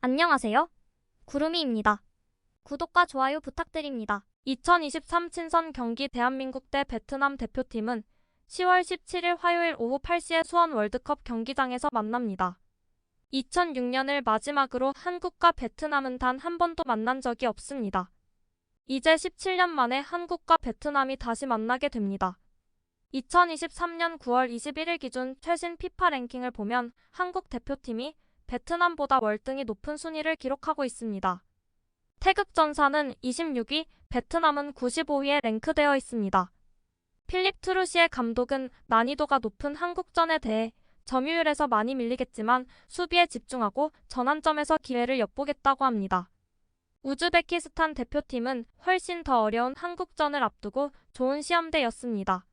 안녕하세요. 구름이입니다. 구독과 좋아요 부탁드립니다. 2023 친선 경기 대한민국 대 베트남 대표팀은 10월 17일 화요일 오후 8시에 수원 월드컵 경기장에서 만납니다. 2006년을 마지막으로 한국과 베트남은 단 한 번도 만난 적이 없습니다. 이제 17년 만에 한국과 베트남이 다시 만나게 됩니다. 2023년 9월 21일 기준 최신 피파 랭킹을 보면 한국 대표팀이 베트남보다 월등히 높은 순위를 기록하고 있습니다. 태극전사는 26위, 베트남은 95위에 랭크되어 있습니다. 필립 트루시의 감독은 난이도가 높은 한국전에 대해 점유율에서 많이 밀리겠지만 수비에 집중하고 전환점에서 기회를 엿보겠다고 합니다. 우즈베키스탄 대표팀은 훨씬 더 어려운 한국전을 앞두고 좋은 시험대였습니다.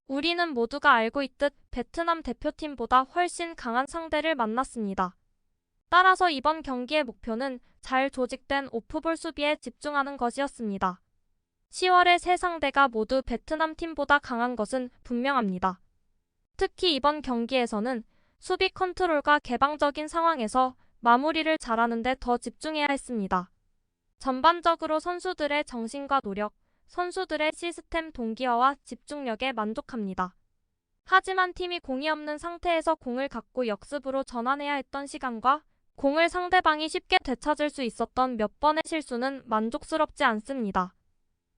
우리는 모두가 알고 있듯 베트남 대표팀보다 훨씬 강한 상대를 만났습니다. 따라서 이번 경기의 목표는 잘 조직된 오프볼 수비에 집중하는 것이었습니다. 10월의 세 상대가 모두 베트남 팀보다 강한 것은 분명합니다. 특히 이번 경기에서는 수비 컨트롤과 개방적인 상황에서 마무리를 잘하는 데 더 집중해야 했습니다. 전반적으로 선수들의 정신과 노력, 선수들의 시스템 동기화와 집중력에 만족합니다. 하지만 팀이 공이 없는 상태에서 공을 갖고 역습으로 전환해야 했던 시간과 공을 상대방이 쉽게 되찾을 수 있었던 몇 번의 실수는 만족스럽지 않습니다.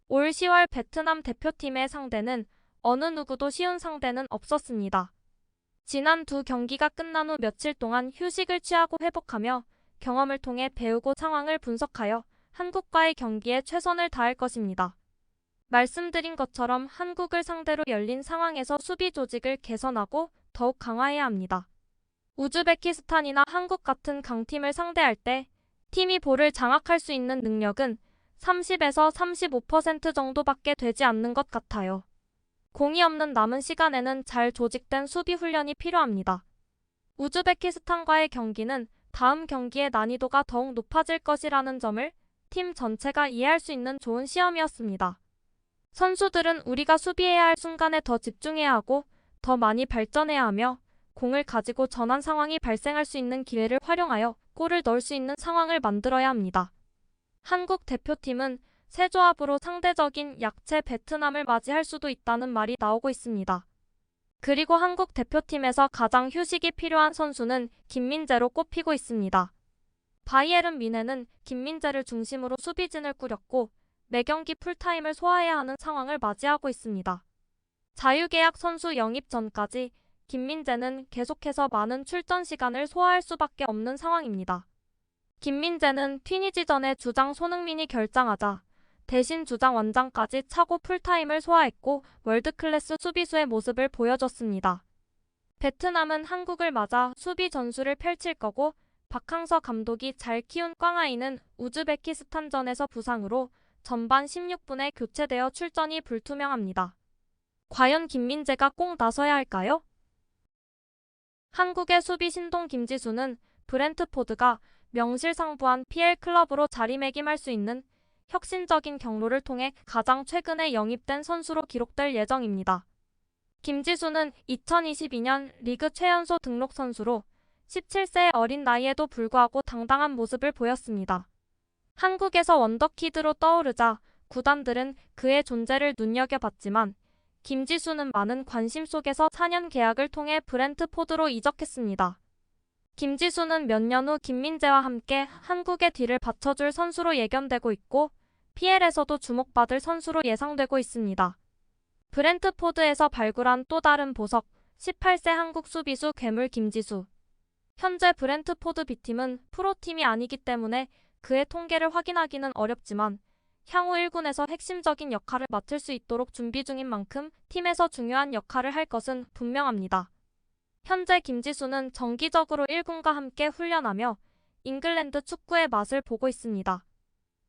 올 10월 베트남 대표팀의 상대는 어느 누구도 쉬운 상대는 없었습니다. 지난 두 경기가 끝난 후 며칠 동안 휴식을 취하고 회복하며 경험을 통해 배우고 상황을 분석하여 한국과의 경기에 최선을 다할 것입니다. 말씀드린 것처럼 한국을 상대로 열린 상황에서 수비 조직을 개선하고 더욱 강화해야 합니다. 우즈베키스탄이나 한국 같은 강팀을 상대할 때 팀이 볼을 장악할 수 있는 능력은 30에서 35% 정도밖에 되지 않는 것 같아요. 공이 없는 남은 시간에는 잘 조직된 수비 훈련이 필요합니다. 우즈베키스탄과의 경기는 다음 경기의 난이도가 더욱 높아질 것이라는 점을 팀 전체가 이해할 수 있는 좋은 시험이었습니다. 선수들은 우리가 수비해야 할 순간에 더 집중해야 하고 더 많이 발전해야 하며 공을 가지고 전환 상황이 발생할 수 있는 기회를 활용하여 골을 넣을 수 있는 상황을 만들어야 합니다. 한국 대표팀은 새 조합으로 상대적인 약체 베트남을 맞이할 수도 있다는 말이 나오고 있습니다. 그리고 한국 대표팀에서 가장 휴식이 필요한 선수는 김민재로 꼽히고 있습니다. 바이에른 뮌헨은 김민재를 중심으로 수비진을 꾸렸고 매경기 풀타임을 소화해야 하는 상황을 맞이하고 있습니다. 자유계약 선수 영입 전까지 김민재는 계속해서 많은 출전 시간을 소화할 수밖에 없는 상황입니다. 김민재는 튀니지전에 주장 손흥민이 결장하자 대신 주장 원장까지 차고 풀타임을 소화했고 월드클래스 수비수의 모습을 보여줬습니다. 베트남은 한국을 맞아 수비 전술을 펼칠 거고 박항서 감독이 잘 키운 꽝아이는 우즈베키스탄전에서 부상으로 전반 16분에 교체되어 출전이 불투명합니다. 과연 김민재가 꼭 나서야 할까요? 한국의 수비 신동 김지수는 브렌트포드가 명실상부한 PL 클럽으로 자리매김할 수 있는 혁신적인 경로를 통해 가장 최근에 영입된 선수로 기록될 예정입니다. 김지수는 2022년 리그 최연소 등록 선수로 17세의 어린 나이에도 불구하고 당당한 모습을 보였습니다. 한국에서 원더키드로 떠오르자 구단들은 그의 존재를 눈여겨봤지만 김지수는 많은 관심 속에서 4년 계약을 통해 브렌트포드로 이적했습니다. 김지수는 몇 년 후 김민재와 함께 한국의 뒤를 받쳐줄 선수로 예견되고 있고 PL에서도 주목받을 선수로 예상되고 있습니다. 브렌트포드에서 발굴한 또 다른 보석, 18세 한국 수비수 괴물 김지수. 현재 브렌트포드 B팀은 프로팀이 아니기 때문에 그의 통계를 확인하기는 어렵지만 향후 1군에서 핵심적인 역할을 맡을 수 있도록 준비 중인 만큼 팀에서 중요한 역할을 할 것은 분명합니다. 현재 김지수는 정기적으로 1군과 함께 훈련하며 잉글랜드 축구의 맛을 보고 있습니다.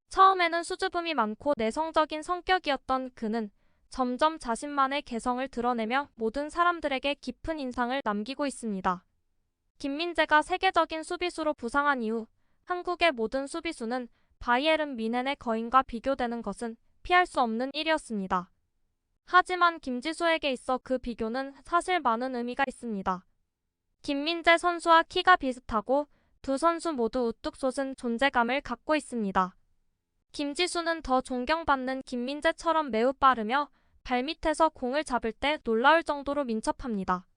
처음에는 수줍음이 많고 내성적인 성격이었던 그는 점점 자신만의 개성을 드러내며 모든 사람들에게 깊은 인상을 남기고 있습니다. 김민재가 세계적인 수비수로 부상한 이후 한국의 모든 수비수는 바이에른 뮌헨의 거인과 비교되는 것은 피할 수 없는 일이었습니다. 하지만 김지수에게 있어 그 비교는 사실 많은 의미가 있습니다. 김민재 선수와 키가 비슷하고 두 선수 모두 우뚝 솟은 존재감을 갖고 있습니다. 김지수는 더 존경받는 김민재처럼 매우 빠르며 발밑에서 공을 잡을 때 놀라울 정도로 민첩합니다.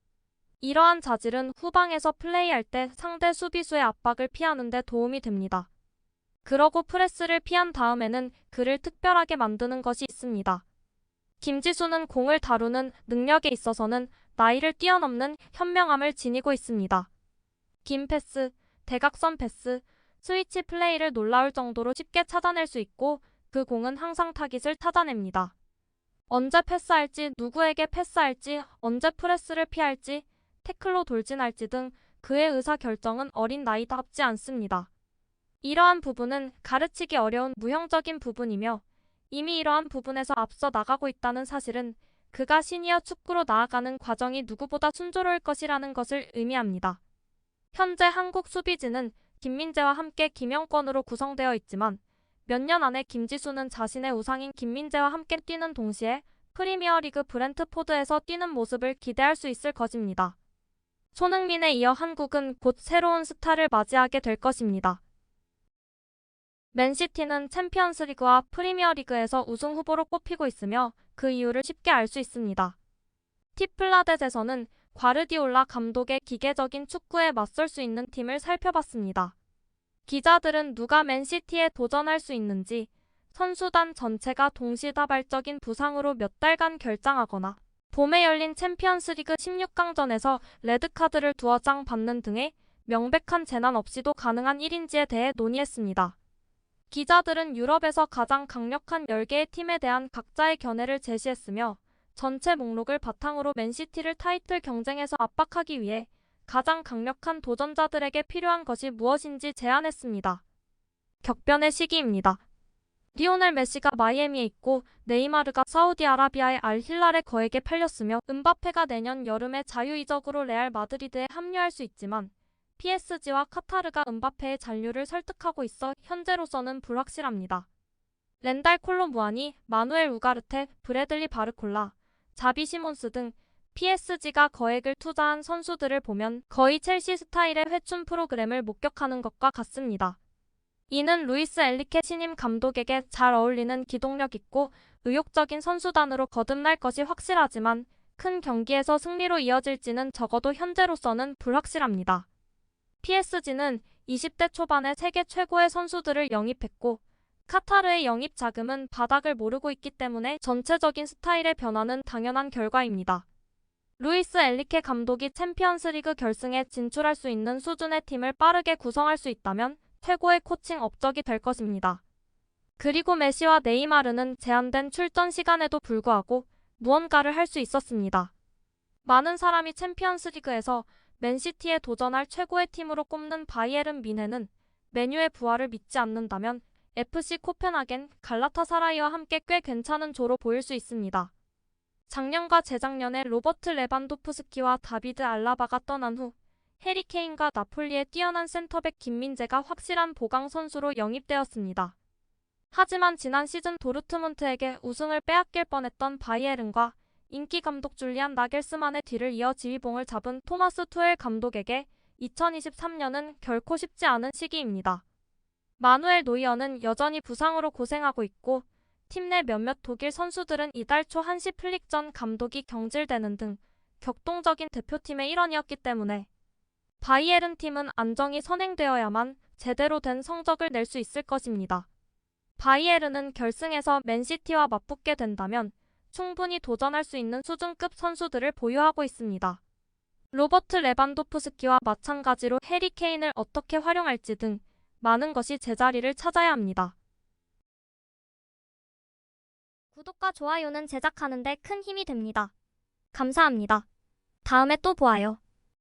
이러한 자질은 후방에서 플레이할 때 상대 수비수의 압박을 피하는 데 도움이 됩니다. 그러고 프레스를 피한 다음에는 그를 특별하게 만드는 것이 있습니다. 김지수는 공을 다루는 능력에 있어서는 나이를 뛰어넘는 현명함을 지니고 있습니다. 긴 패스, 대각선 패스, 스위치 플레이를 놀라울 정도로 쉽게 찾아낼 수 있고 그 공은 항상 타깃을 찾아냅니다. 언제 패스할지, 누구에게 패스할지, 언제 프레스를 피할지, 태클로 돌진할지 등 그의 의사결정은 어린 나이답지 않습니다. 이러한 부분은 가르치기 어려운 무형적인 부분이며 이미 이러한 부분에서 앞서 나가고 있다는 사실은 그가 시니어 축구로 나아가는 과정이 누구보다 순조로울 것이라는 것을 의미합니다. 현재 한국 수비진은 김민재와 함께 김영권으로 구성되어 있지만 몇 년 안에 김지수는 자신의 우상인 김민재와 함께 뛰는 동시에 프리미어리그 브렌트포드에서 뛰는 모습을 기대할 수 있을 것입니다. 손흥민에 이어 한국은 곧 새로운 스타를 맞이하게 될 것입니다. 맨시티는 챔피언스리그와 프리미어리그에서 우승 후보로 꼽히고 있으며 그 이유를 쉽게 알 수 있습니다. 티플라댓에서는 과르디올라 감독의 기계적인 축구에 맞설 수 있는 팀을 살펴봤습니다. 기자들은 누가 맨시티에 도전할 수 있는지 선수단 전체가 동시다발적인 부상으로 몇 달간 결장하거나 봄에 열린 챔피언스리그 16강전에서 레드카드를 두어 장 받는 등의 명백한 재난 없이도 가능한 1인지에 대해 논의했습니다. 기자들은 유럽에서 가장 강력한 10개의 팀에 대한 각자의 견해를 제시했으며 전체 목록을 바탕으로 맨시티를 타이틀 경쟁에서 압박하기 위해 가장 강력한 도전자들에게 필요한 것이 무엇인지 제안했습니다. 격변의 시기입니다. 리오넬 메시가 마이애미에 있고 네이마르가 사우디아라비아의 알힐랄에 거액에 팔렸으며 음바페가 내년 여름에 자유이적으로 레알 마드리드에 합류할 수 있지만 PSG와 카타르가 음바페의 잔류를 설득하고 있어 현재로서는 불확실합니다. 렌달 콜로무아니, 마누엘 우가르테, 브래들리 바르콜라, 자비 시몬스 등 PSG가 거액을 투자한 선수들을 보면 거의 첼시 스타일의 회춘 프로그램을 목격하는 것과 같습니다. 이는 루이스 엔리케 신임 감독에게 잘 어울리는 기동력 있고 의욕적인 선수단으로 거듭날 것이 확실하지만 큰 경기에서 승리로 이어질지는 적어도 현재로서는 불확실합니다. PSG는 20대 초반에 세계 최고의 선수들을 영입했고 카타르의 영입 자금은 바닥을 모르고 있기 때문에 전체적인 스타일의 변화는 당연한 결과입니다. 루이스 엔리케 감독이 챔피언스리그 결승에 진출할 수 있는 수준의 팀을 빠르게 구성할 수 있다면 최고의 코칭 업적이 될 것입니다. 그리고 메시와 네이마르는 제한된 출전 시간에도 불구하고 무언가를 할 수 있었습니다. 많은 사람이 챔피언스리그에서 맨시티에 도전할 최고의 팀으로 꼽는 바이에른 뮌헨은 메뉴의 부활을 믿지 않는다면 FC 코펜하겐, 갈라타사라이와 함께 꽤 괜찮은 조로 보일 수 있습니다. 작년과 재작년에 로버트 레반도프스키와 다비드 알라바가 떠난 후 해리 케인과 나폴리의 뛰어난 센터백 김민재가 확실한 보강 선수로 영입되었습니다. 하지만 지난 시즌 도르트문트에게 우승을 빼앗길 뻔했던 바이에른과 인기 감독 줄리안 나겔스만의 뒤를 이어 지휘봉을 잡은 토마스 투엘 감독에게 2023년은 결코 쉽지 않은 시기입니다. 마누엘 노이어는 여전히 부상으로 고생하고 있고 팀 내 몇몇 독일 선수들은 이달 초 한시 플릭 전 감독이 경질되는 등 격동적인 대표팀의 일원이었기 때문에 바이에른 팀은 안정이 선행되어야만 제대로 된 성적을 낼 수 있을 것입니다. 바이에른은 결승에서 맨시티와 맞붙게 된다면 충분히 도전할 수 있는 수준급 선수들을 보유하고 있습니다. 로버트 레반도프스키와 마찬가지로 해리 케인을 어떻게 활용할지 등 많은 것이 제자리를 찾아야 합니다. 구독과 좋아요는 제작하는 데 큰 힘이 됩니다. 감사합니다. 다음에 또 보아요.